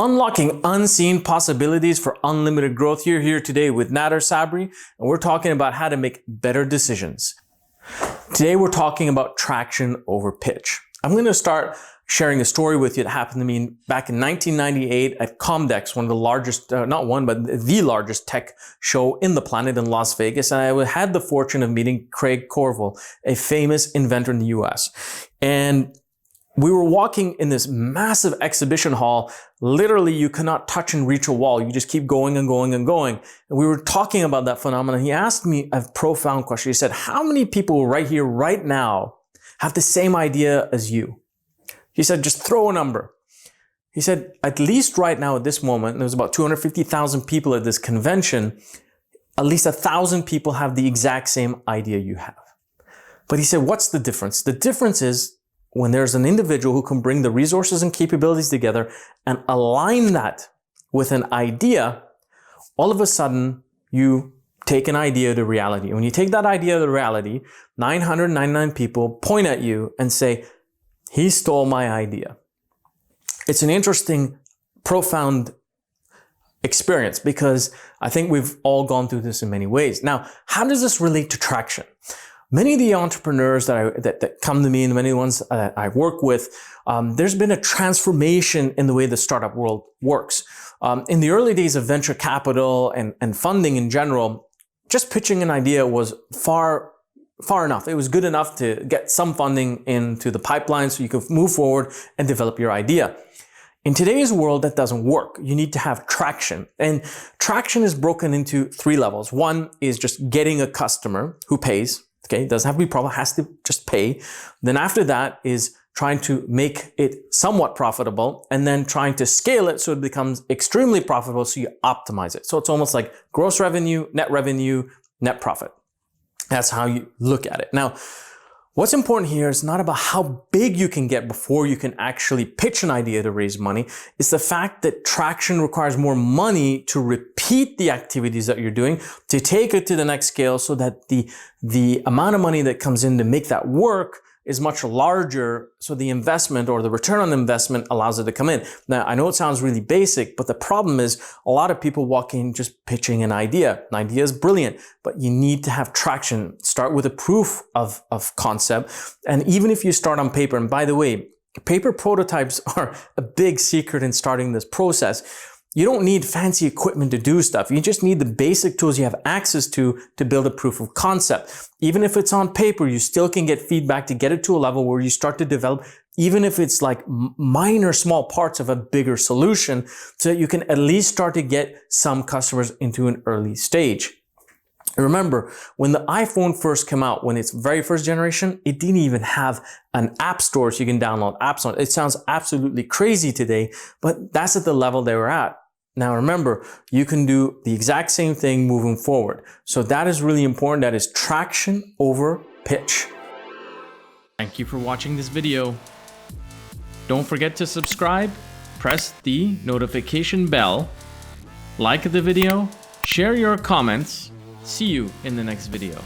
Unlocking unseen possibilities for unlimited growth. You're here today with Nader Sabry, and we're talking about how to make better decisions. Today, we're talking about traction over pitch. I'm going to start sharing a story with you that happened to me back in 1998 at Comdex, one of the largest, not one, but the largest tech show in the planet in Las Vegas. And I had the fortune of meeting Craig Corville, a famous inventor in the US. And we were walking in this massive exhibition hall. Literally, you cannot touch and reach a wall. You just keep going and going and going. And we were talking about that phenomenon. He asked me a profound question. He said, how many people right here, right now, have the same idea as you? He said, just throw a number. He said, at least right now at this moment, and there was about 250,000 people at this convention, at least 1,000 people have the exact same idea you have. But he said, what's the difference? The difference is when there's an individual who can bring the resources and capabilities together and align that with an idea, all of a sudden you take an idea to reality. And when you take that idea to reality, 999 people point at you and say, he stole my idea. It's an interesting, profound experience because I think we've all gone through this in many ways. Now, how does this relate to traction? Many of the entrepreneurs that come to me and many ones that I work with, there's been a transformation in the way the startup world works. In the early days of venture capital and funding in general, just pitching an idea was far enough. It was good enough to get some funding into the pipeline so you could move forward and develop your idea. In today's world, that doesn't work. You need to have traction. And traction is broken into three levels. One is just getting a customer who pays. Okay, it doesn't have to be profitable, has to just pay. Then after that is trying to make it somewhat profitable and then trying to scale it so it becomes extremely profitable so you optimize it. So it's almost like gross revenue, net profit. That's how you look at it. Now, what's important here is not about how big you can get before you can actually pitch an idea to raise money. It's the fact that traction requires more money to repeat the activities that you're doing, to take it to the next scale so that the amount of money that comes in to make that work is much larger, so the investment or the return on investment allows it to come in. Now, I know it sounds really basic, but the problem is a lot of people walk in just pitching an idea. An idea is brilliant, but you need to have traction. Start with a proof of concept. And even if you start on paper, and by the way, paper prototypes are a big secret in starting this process. You don't need fancy equipment to do stuff. You just need the basic tools you have access to build a proof of concept. Even if it's on paper, you still can get feedback to get it to a level where you start to develop, even if it's like minor, small parts of a bigger solution, so that you can at least start to get some customers into an early stage. Remember, when the iPhone first came out, when its very first generation, it didn't even have an app store so you can download apps on it. It sounds absolutely crazy today, but that's at the level they were at. Now remember, you can do the exact same thing moving forward. So that is really important. That is traction over pitch. Thank you for watching this video. Don't forget to subscribe, press the notification bell, like the video, share your comments. See you in the next video.